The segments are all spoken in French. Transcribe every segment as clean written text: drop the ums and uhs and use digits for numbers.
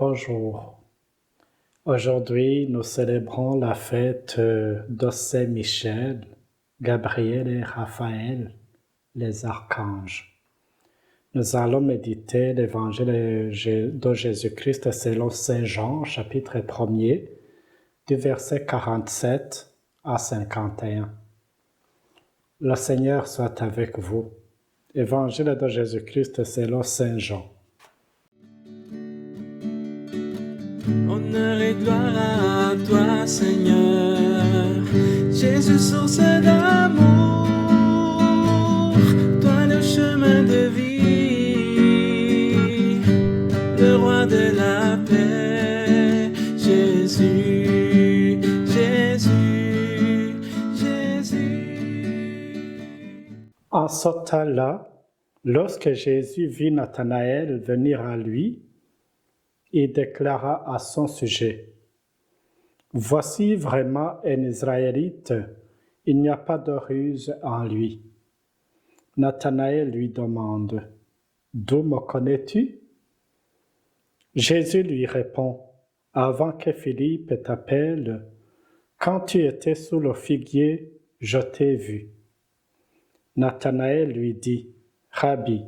Bonjour. Aujourd'hui, nous célébrons la fête de Saint-Michel, Gabriel et Raphaël, les archanges. Nous allons méditer l'évangile de Jésus-Christ selon Saint Jean, chapitre 1er, du verset 47 à 51. Le Seigneur soit avec vous. Évangile de Jésus-Christ selon Saint Jean. Honneur et gloire à toi, Seigneur, Jésus, source d'amour, toi le chemin de vie, le roi de la paix, Jésus, Jésus, Jésus. En ce temps-là, lorsque Jésus vit Nathanaël venir à lui, il déclara à son sujet: « Voici vraiment un Israélite, il n'y a pas de ruse en lui. » Nathanaël lui demande: « D'où me connais-tu » Jésus lui répond: « Avant que Philippe t'appelle, quand tu étais sous le figuier, je t'ai vu. » Nathanaël lui dit: « Rabbi,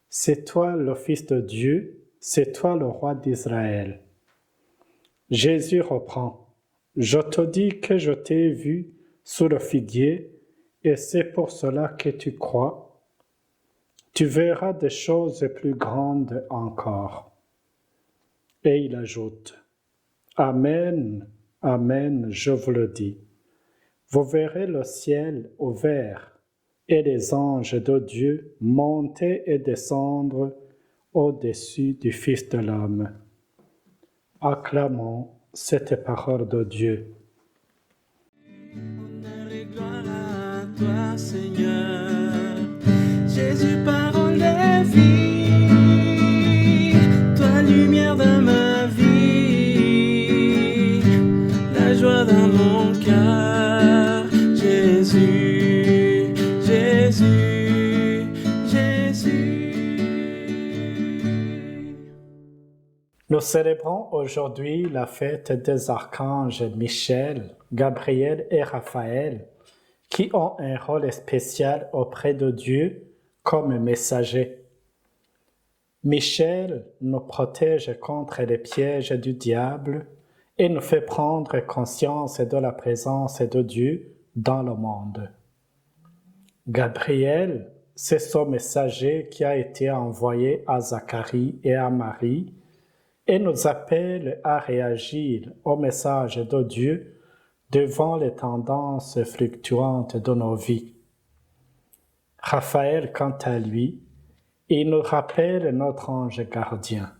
c'est toi le Fils de Dieu, c'est toi le roi d'Israël. » Jésus reprend: « Je te dis que je t'ai vu sous le figuier, et c'est pour cela que tu crois. Tu verras des choses plus grandes encore. » Et il ajoute: « Amen, Amen, je vous le dis. Vous verrez le ciel ouvert et les anges de Dieu monter et descendre au-dessus du Fils de l'homme. » Acclamons cette parole de Dieu. Honneur et gloire à toi, Seigneur, Jésus, parole de vie, toi, lumière de ma vie, la joie dans mon cœur, Jésus, Jésus, Jésus. Nous célébrons aujourd'hui la fête des archanges Michel, Gabriel et Raphaël, qui ont un rôle spécial auprès de Dieu comme messagers. Michel nous protège contre les pièges du diable et nous fait prendre conscience de la présence de Dieu dans le monde. Gabriel, c'est son messager qui a été envoyé à Zacharie et à Marie et nous appelle à réagir au message de Dieu devant les tendances fluctuantes de nos vies. Raphaël, quant à lui, il nous rappelle notre ange gardien.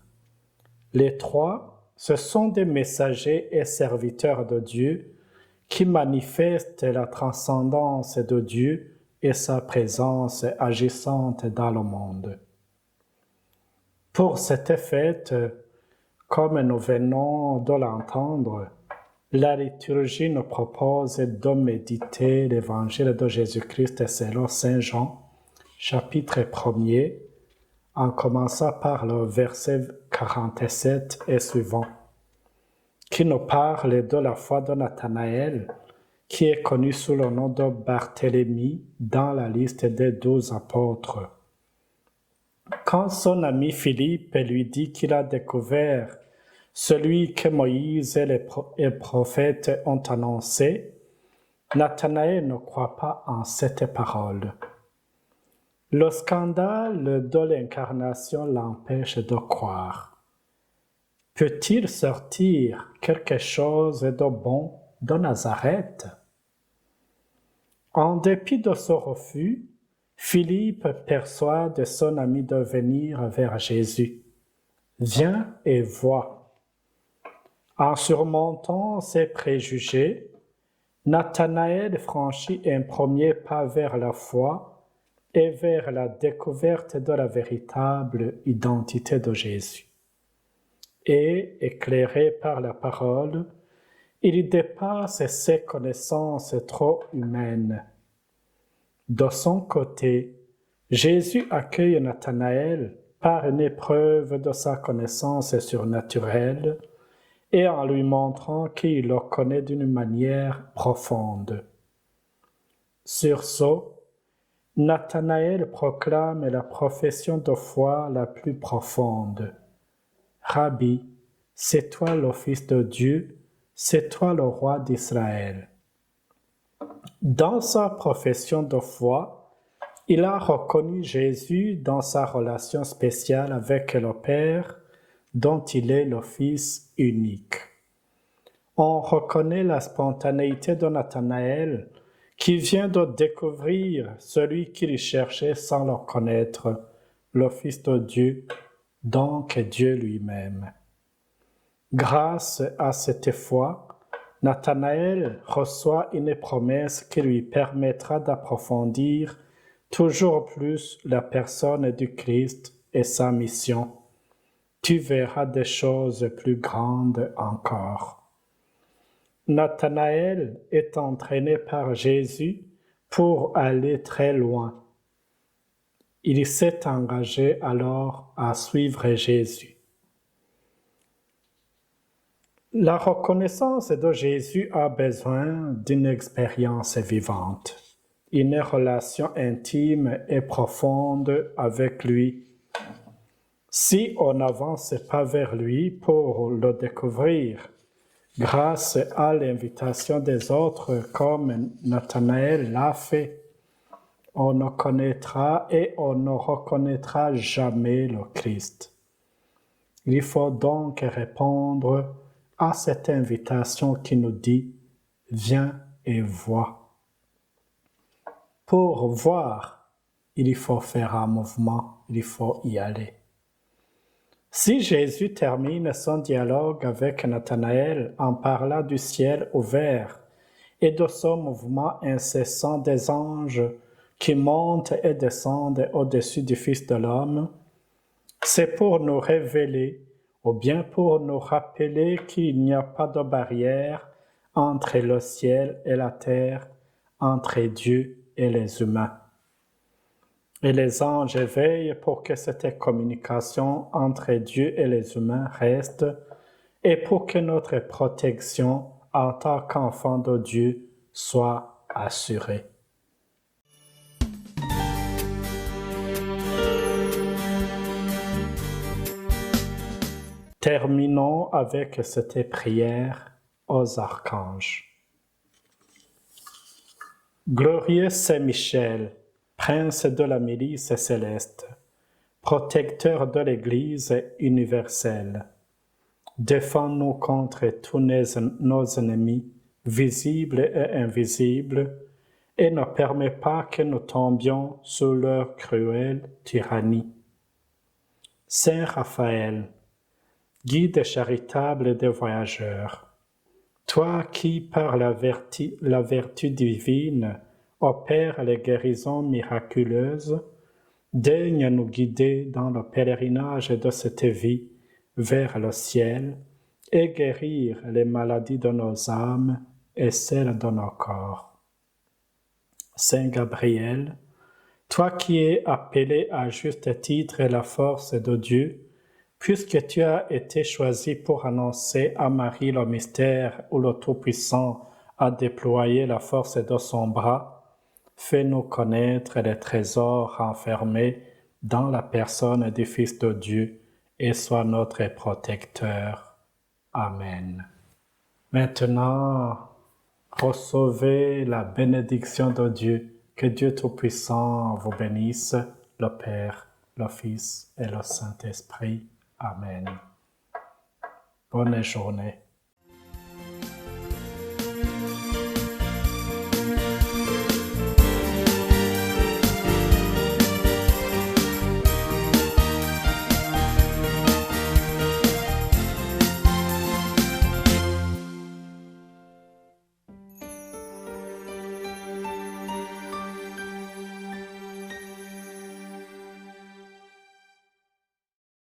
Les trois, ce sont des messagers et serviteurs de Dieu qui manifestent la transcendance de Dieu et sa présence agissante dans le monde. Pour cette fête, comme nous venons de l'entendre, la liturgie nous propose de méditer l'évangile de Jésus-Christ selon Saint Jean, chapitre 1er, en commençant par le verset 47 et suivant, qui nous parle de la foi de Nathanaël, qui est connu sous le nom de Barthélemy dans la liste des 12 apôtres. Quand son ami Philippe lui dit qu'il a découvert celui que Moïse et les prophètes ont annoncé, Nathanaël ne croit pas en cette parole. Le scandale de l'incarnation l'empêche de croire. Peut-il sortir quelque chose de bon de Nazareth? En dépit de ce refus, Philippe persuade son ami de venir vers Jésus. « Viens et vois. » En surmontant ses préjugés, Nathanaël franchit un premier pas vers la foi et vers la découverte de la véritable identité de Jésus. Et, éclairé par la parole, il dépasse ses connaissances trop humaines. De son côté, Jésus accueille Nathanaël par une épreuve de sa connaissance surnaturelle et en lui montrant qu'il le connaît d'une manière profonde. Sur ce, Nathanaël proclame la profession de foi la plus profonde. « Rabbi, c'est toi le Fils de Dieu, c'est toi le roi d'Israël. » Dans sa profession de foi, il a reconnu Jésus dans sa relation spéciale avec le Père, dont il est le Fils unique. On reconnaît la spontanéité de Nathanaël, qui vient de découvrir celui qu'il cherchait sans le connaître, le Fils de Dieu, donc Dieu lui-même. Grâce à cette foi, Nathanaël reçoit une promesse qui lui permettra d'approfondir toujours plus la personne du Christ et sa mission. Tu verras des choses plus grandes encore. Nathanaël est entraîné par Jésus pour aller très loin. Il s'est engagé alors à suivre Jésus. La reconnaissance de Jésus a besoin d'une expérience vivante, une relation intime et profonde avec lui. Si on n'avance pas vers lui pour le découvrir, grâce à l'invitation des autres comme Nathanaël l'a fait, on ne connaîtra et on ne reconnaîtra jamais le Christ. Il faut donc répondre à cette invitation qui nous dit « Viens et vois ». Pour voir, il faut faire un mouvement, il faut y aller. Si Jésus termine son dialogue avec Nathanaël en parlant du ciel ouvert et de son mouvement incessant des anges qui montent et descendent au-dessus du Fils de l'homme, c'est pour nous révéler ou bien pour nous rappeler qu'il n'y a pas de barrière entre le ciel et la terre, entre Dieu et les humains. Et les anges veillent pour que cette communication entre Dieu et les humains reste et pour que notre protection en tant qu'enfant de Dieu soit assurée. Terminons avec cette prière aux archanges. Glorieux Saint Michel, prince de la milice céleste, protecteur de l'Église universelle, défends-nous contre tous nos ennemis, visibles et invisibles, et ne permets pas que nous tombions sous leur cruelle tyrannie. Saint Raphaël, guide charitable des voyageurs, toi qui, par la vertu divine, opères les guérisons miraculeuses, daigne nous guider dans le pèlerinage de cette vie vers le ciel et guérir les maladies de nos âmes et celles de nos corps. Saint Gabriel, toi qui es appelé à juste titre la force de Dieu, puisque tu as été choisi pour annoncer à Marie le mystère où le Tout-Puissant a déployé la force de son bras, fais-nous connaître les trésors enfermés dans la personne du Fils de Dieu et sois notre protecteur. Amen. Maintenant, recevez la bénédiction de Dieu. Que Dieu Tout-Puissant vous bénisse, le Père, le Fils et le Saint-Esprit. Amen. Bonne journée.